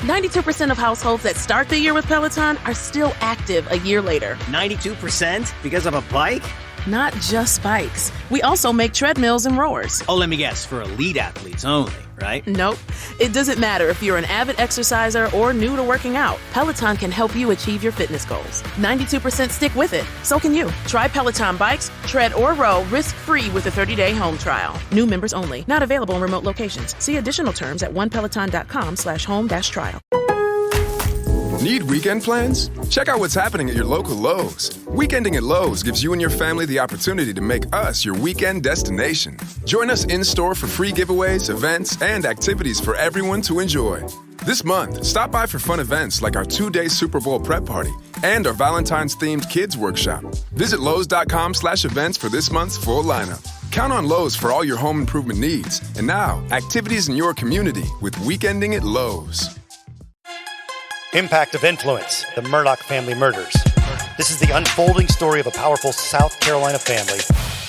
92% of households that start the year with Peloton are still active a year later. 92% because of a bike? Not just bikes. We also make treadmills and rowers. Oh, let me guess, for elite athletes only, right? Nope. It doesn't matter if you're an avid exerciser or new to working out. Peloton can help you achieve your fitness goals. 92% stick with it. So can you. Try Peloton bikes, tread, or row risk-free with a 30-day home trial. New members only. Not available in remote locations. See additional terms at onepeloton.com/home-trial. Need weekend plans? Check out what's happening at your local Lowe's. Weekending at Lowe's gives you and your family the opportunity to make us your weekend destination. Join us in-store for free giveaways, events, and activities for everyone to enjoy. This month, stop by for fun events like our 2-day Super Bowl prep party and our Valentine's-themed kids workshop. Visit Lowe's.com/events for this month's full lineup. Count on Lowe's for all your home improvement needs. And now, activities in your community with Weekending at Lowe's. Impact of Influence, the Murdaugh family murders. This is the unfolding story of a powerful South Carolina family,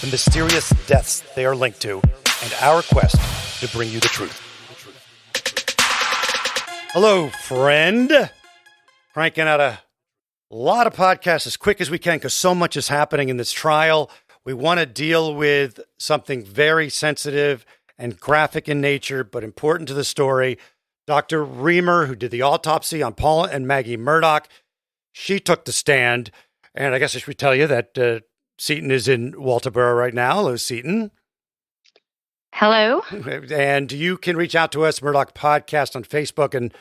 the mysterious deaths they are linked to, and our quest to bring you the truth. Hello, friend. Cranking out a lot of podcasts as quick as we can because so much is happening in this trial. We want to deal with something very sensitive and graphic in nature, but important to the story. Dr. Riemer, who did the autopsy on Paul and Maggie Murdaugh, she took the stand. And I guess I should tell you that Seton is in Walterboro right now. Hello, Seton. Hello. And you can reach out to us, Murdaugh Podcast on Facebook and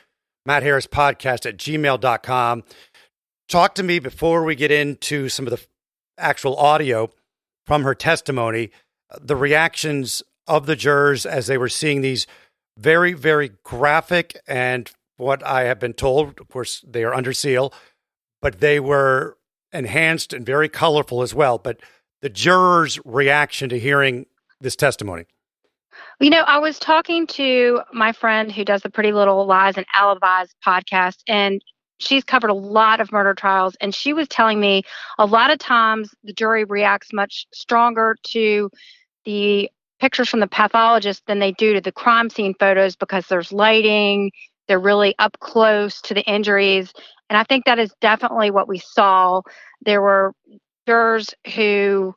Matt Harris Podcast at gmail.com. Talk to me before we get into some of the actual audio from her testimony, the reactions of the jurors as they were seeing these very, very graphic, and what I have been told, of course, they are under seal, but they were enhanced and very colorful as well. But the jurors' reaction to hearing this testimony. You know, I was talking to my friend who does the Pretty Little Lies and Alibis podcast, and she's covered a lot of murder trials, and she was telling me a lot of times the jury reacts much stronger to the pictures from the pathologist than they do to the crime scene photos because there's lighting, they're really up close to the injuries. And I think that is definitely what we saw. There were jurors who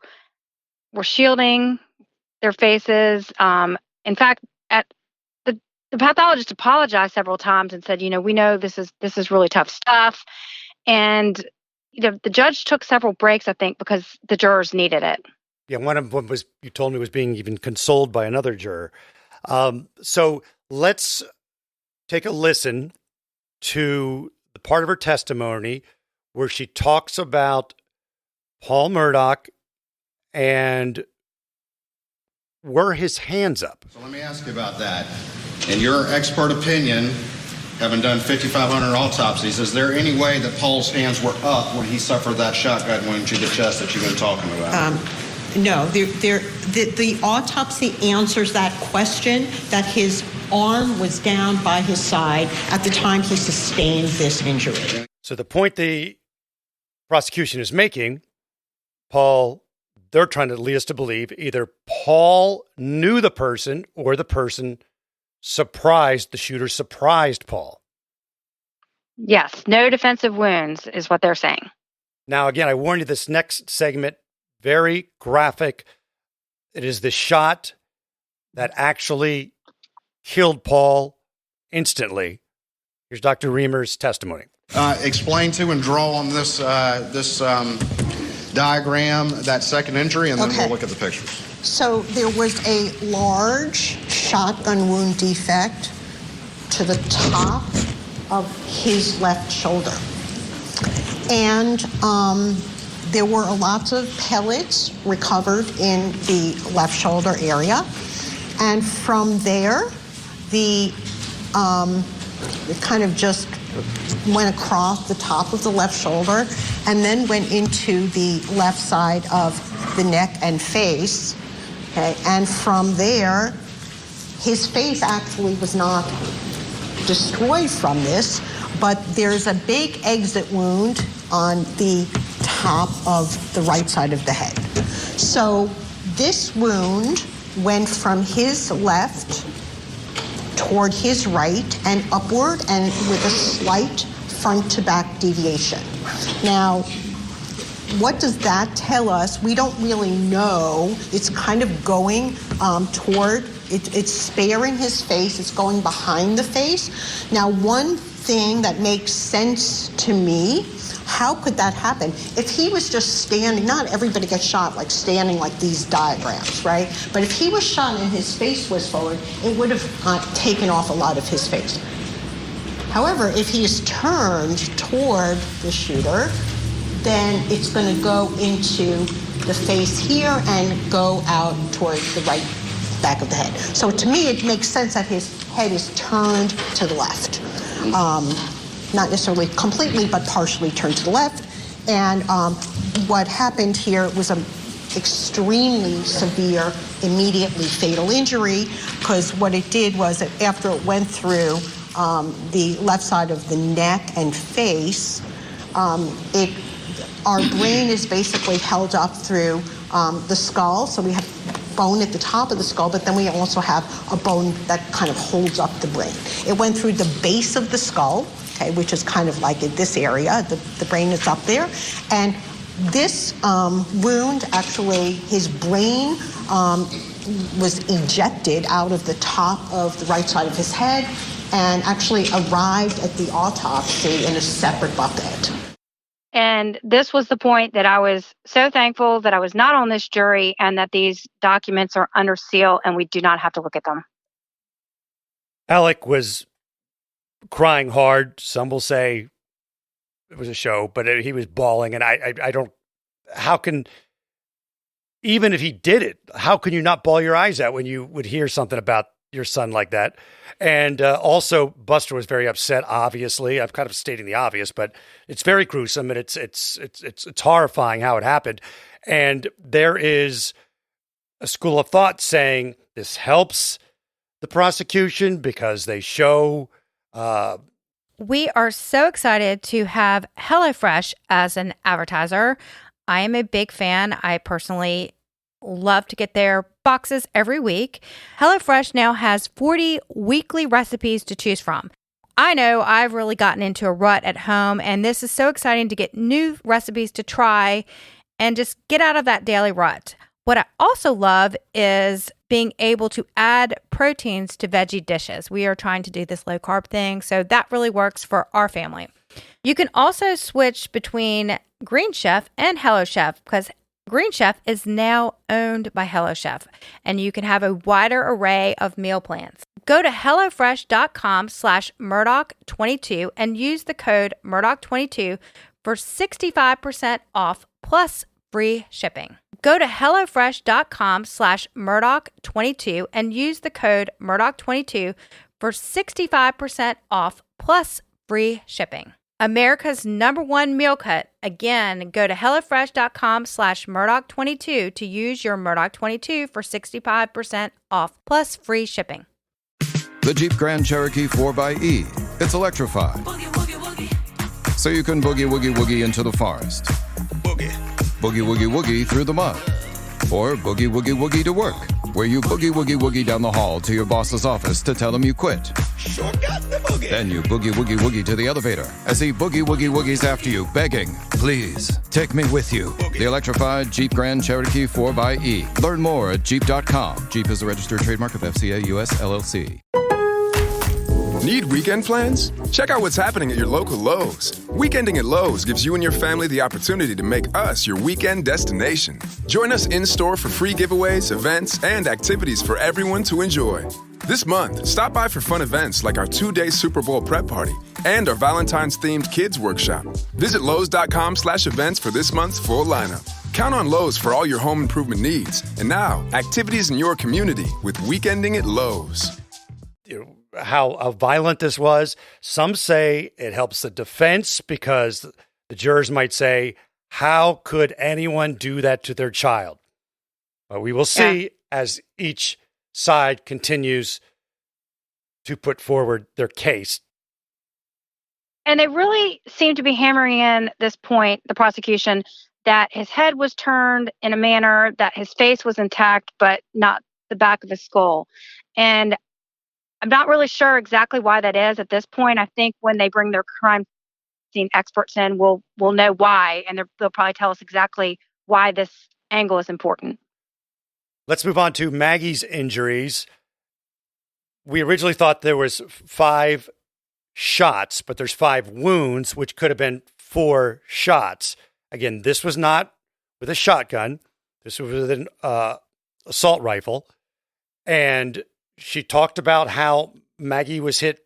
were shielding their faces. In fact, the pathologist apologized several times and said, you know, we know this is really tough stuff. And you know, the judge took several breaks, I think, because the jurors needed it. Yeah, one of them was, you told me, was being even consoled by another juror. So let's take a listen to the part of her testimony where she talks about Paul Murdaugh and were his hands up. So let me ask you about that. In your expert opinion, having done 5,500 autopsies, is there any way that Paul's hands were up when he suffered that shotgun wound to the chest that you've been talking about? No, the autopsy answers that question, that his arm was down by his side at the time he sustained this injury. So the point the prosecution is making, Paul, they're trying to lead us to believe either Paul knew the person or the person the shooter surprised Paul. Yes, no defensive wounds is what they're saying. Now, again, I warn you, this next segment, very graphic. It is the shot that actually killed Paul instantly. Here's Dr. Riemer's testimony. Explain to and draw on this diagram that second injury, and then we'll look at the pictures. So there was a large shotgun wound defect to the top of his left shoulder. And there were lots of pellets recovered in the left shoulder area. And from there, it kind of just went across the top of the left shoulder and then went into the left side of the neck and face. Okay, and from there, his face actually was not destroyed from this, but there's a big exit wound on the top of the right side of the head. So this wound went from his left toward his right and upward and with a slight front to back deviation. Now, what does that tell us? We don't really know. It's kind of going toward, it's sparing his face, it's going behind the face. Now, one thing that makes sense to me, how could that happen? If he was just standing, not everybody gets shot like standing like these diagrams, right? But if he was shot and his face was forward, it would have taken off a lot of his face. However, if he is turned toward the shooter, then it's going to go into the face here and go out toward the right back of the head. So to me, it makes sense that his head is turned to the left. Not necessarily completely, but partially turned to the left. And what happened here was an extremely severe, immediately fatal injury, because what it did was that after it went through the left side of the neck and face, our brain is basically held up through the skull. So we have bone at the top of the skull, but then we also have a bone that kind of holds up the brain. It went through the base of the skull, okay, which is kind of like in this area. The brain is up there. And this wound, actually, his brain was ejected out of the top of the right side of his head and actually arrived at the autopsy in a separate bucket. And this was the point that I was so thankful that I was not on this jury and that these documents are under seal and we do not have to look at them. Alec was crying hard. Some will say it was a show, but he was bawling. And I don't, how can, even if he did it, how can you not bawl your eyes out when you would hear something about your son like that? And also, Buster was very upset, obviously. I'm kind of stating the obvious, but it's very gruesome and it's horrifying how it happened. And there is a school of thought saying this helps the prosecution because they show... We are so excited to have HelloFresh as an advertiser. I am a big fan. I personally love to get their boxes every week. HelloFresh now has 40 weekly recipes to choose from. I know I've really gotten into a rut at home, and this is so exciting to get new recipes to try and just get out of that daily rut. What I also love is being able to add proteins to veggie dishes. We are trying to do this low carb thing, so that really works for our family. You can also switch between Green Chef and Hello Chef because Green Chef is now owned by Hello Chef, and you can have a wider array of meal plans. Go to HelloFresh.com/Murdaugh22 and use the code Murdaugh22 for 65% off plus free shipping. Go to HelloFresh.com/Murdaugh22 and use the code Murdaugh22 for 65% off plus free shipping. America's #1 meal cut. Again, go to HelloFresh.com/Murdaugh22 to use your Murdaugh22 for 65% off plus free shipping. The Jeep Grand Cherokee 4xE. It's electrified. Boogie, woogie, woogie. So you can boogie, woogie, woogie into the forest. Boogie. Boogie, woogie, woogie through the mud. Or boogie, woogie, woogie to work, where you boogie, woogie, woogie down the hall to your boss's office to tell him you quit. Sure got the boogie. Then you boogie, woogie, woogie to the elevator as he boogie, woogie, woogies after you, begging, please, take me with you. Boogie. The electrified Jeep Grand Cherokee 4xE. Learn more at Jeep.com. Jeep is a registered trademark of FCA US LLC. Need weekend plans? Check out what's happening at your local Lowe's. Weekending at Lowe's gives you and your family the opportunity to make us your weekend destination. Join us in-store for free giveaways, events, and activities for everyone to enjoy. This month, stop by for fun events like our 2-day Super Bowl prep party and our Valentine's-themed kids workshop. Visit Lowe's.com/events for this month's full lineup. Count on Lowe's for all your home improvement needs. And now, activities in your community with Weekending at Lowe's. How violent this was. Some say it helps the defense because the jurors might say, how could anyone do that to their child? But we will see as each side continues to put forward their case. And they really seem to be hammering in this point, the prosecution, that his head was turned in a manner that his face was intact, but not the back of his skull. And I'm not really sure exactly why that is at this point. I think when they bring their crime scene experts in, we'll know why, and they'll probably tell us exactly why this angle is important. Let's move on to Maggie's injuries. We originally thought there was 5 shots, but there's 5 wounds, which could have been 4 shots. Again, this was not with a shotgun. This was with an assault rifle. And she talked about how Maggie was hit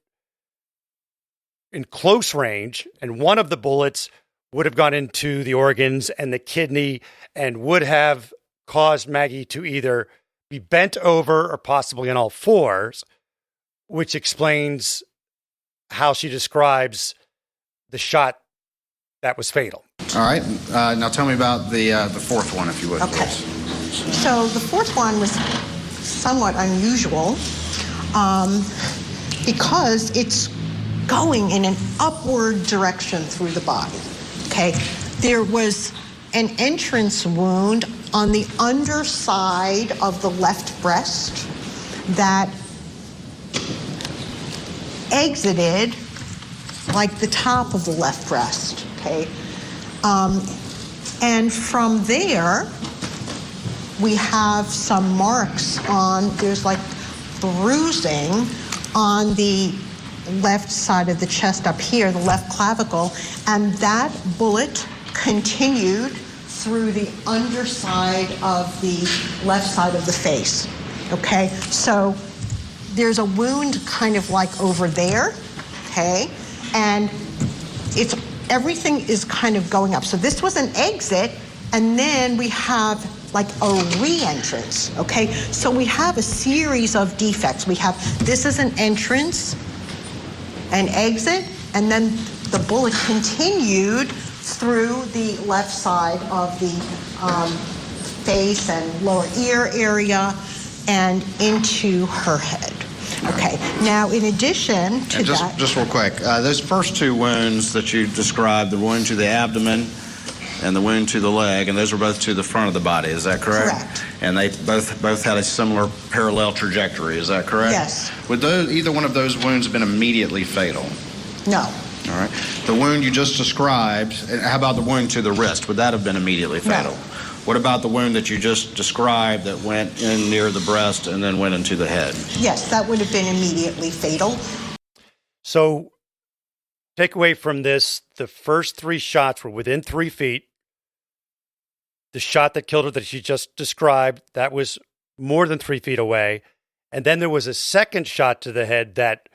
in close range, and one of the bullets would have gone into the organs and the kidney and would have caused Maggie to either be bent over or possibly on all fours, which explains how she describes the shot that was fatal. All right. Now tell me about the fourth one, if you would, Okay. please. So the fourth one was somewhat unusual because it's going in an upward direction through the body. Okay. There was an entrance wound on the underside of the left breast that exited like the top of the left breast, okay? And from there, we have some marks there's like bruising on the left side of the chest up here, the left clavicle, and that bullet continued through the underside of the left side of the face, okay? So there's a wound kind of like over there, okay? And everything is kind of going up. So this was an exit, and then we have like a re-entrance, okay? So we have a series of defects. This is an entrance, an exit, and then the bullet continued through the left side of the face and lower ear area and into her head. Okay, now in addition to that... Just real quick, those first 2 wounds that you described, the wound to the abdomen and the wound to the leg, and those were both to the front of the body, is that correct? Correct. And they both had a similar parallel trajectory, is that correct? Yes. Would either one of those wounds have been immediately fatal? No. All right. The wound you just described, and how about the wound to the wrist? Would that have been immediately fatal? No. What about the wound that you just described that went in near the breast and then went into the head? Yes, that would have been immediately fatal. So, takeaway from this, the first 3 shots were within 3 feet. The shot that killed her that she just described, that was more than 3 feet away. And then there was a second shot to the head that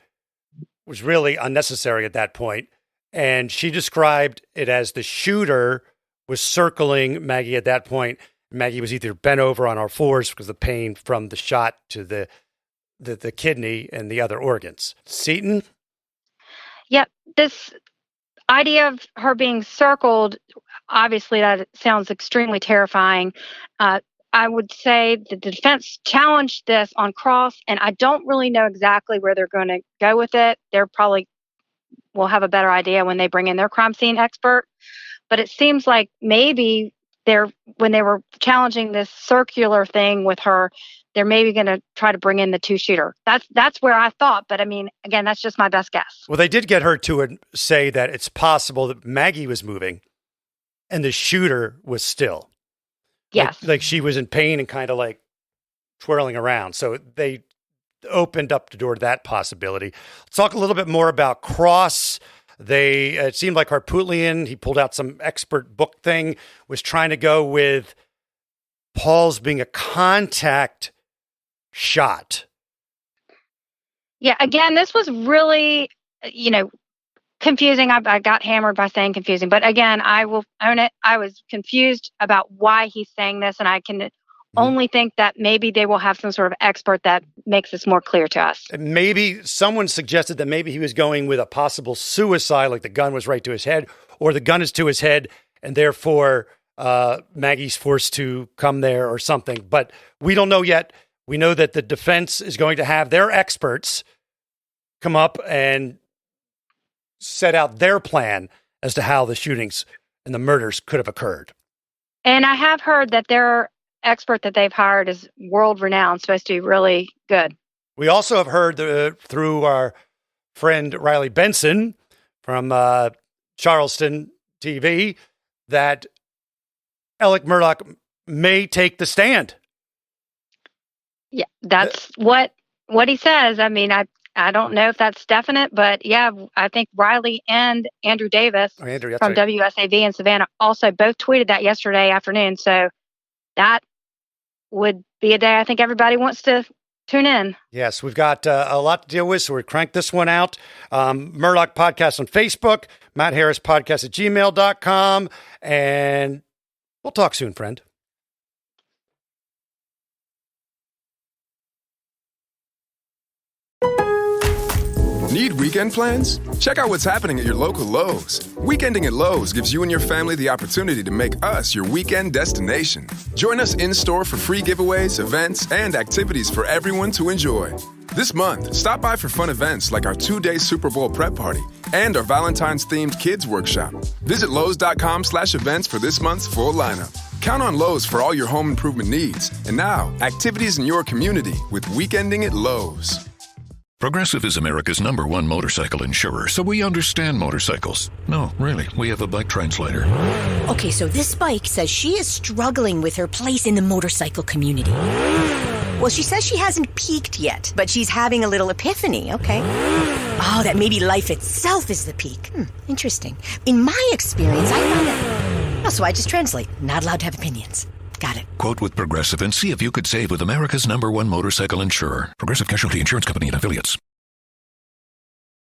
was really unnecessary at that point. And she described it as the shooter was circling Maggie at that point. Maggie was either bent over on all fours because of the pain from the shot to the kidney and the other organs. Seaton? Yep. This idea of her being circled, obviously that sounds extremely terrifying. I would say the defense challenged this on cross, and I don't really know exactly where they're going to go with it. They're probably will have a better idea when they bring in their crime scene expert. But it seems like maybe when they were challenging this circular thing with her, they're maybe going to try to bring in the 2-shooter. That's where I thought. But I mean, again, that's just my best guess. Well, they did get her to say that it's possible that Maggie was moving and the shooter was still. Yes. Like she was in pain and kind of like twirling around. So they opened up the door to that possibility. Let's talk a little bit more about Cross. It seemed like Harpootlian, he pulled out some expert book thing, was trying to go with Paul's being a contact shot. Yeah, again, this was really, confusing. I got hammered by saying confusing, but again, I will own it. I was confused about why he's saying this, and I can only think that maybe they will have some sort of expert that makes this more clear to us. Maybe someone suggested that maybe he was going with a possible suicide, like the gun was right to his head, or the gun is to his head, and therefore Maggie's forced to come there or something. But we don't know yet. We know that the defense is going to have their experts come up and set out their plan as to how the shootings and the murders could have occurred. And I have heard that their expert that they've hired is world renowned, supposed to be really good. We also have heard through our friend Riley Benson from Charleston TV that Alec Murdaugh may take the stand. Yeah, that's what he says. I mean, I don't know if that's definite, but yeah, I think Riley and Andrew Davis from WSAV in Savannah also both tweeted that yesterday afternoon. So that would be a day I think everybody wants to tune in. Yes, we've got a lot to deal with, so we crank this one out. Murdaugh Podcast on Facebook, Matt Harris Podcast at gmail.com, and we'll talk soon, friend. Need weekend plans? Check out what's happening at your local Lowe's. Weekending at Lowe's gives you and your family the opportunity to make us your weekend destination. Join us in-store for free giveaways, events, and activities for everyone to enjoy. This month, stop by for fun events like our 2-day Super Bowl prep party and our Valentine's-themed kids workshop. Visit Lowe's.com/events for this month's full lineup. Count on Lowe's for all your home improvement needs. And now, activities in your community with Weekending at Lowe's. Progressive is America's #1 motorcycle insurer, so we understand motorcycles. No, really, we have a bike translator. Okay, so this bike says she is struggling with her place in the motorcycle community. Well, she says she hasn't peaked yet, but she's having a little epiphany, okay? Oh, that maybe life itself is the peak. Interesting. In my experience, I found that... Oh, so I just translate. Not allowed to have opinions. Got it. Quote with Progressive and see if you could save with America's #1 motorcycle insurer. Progressive Casualty Insurance Company and Affiliates.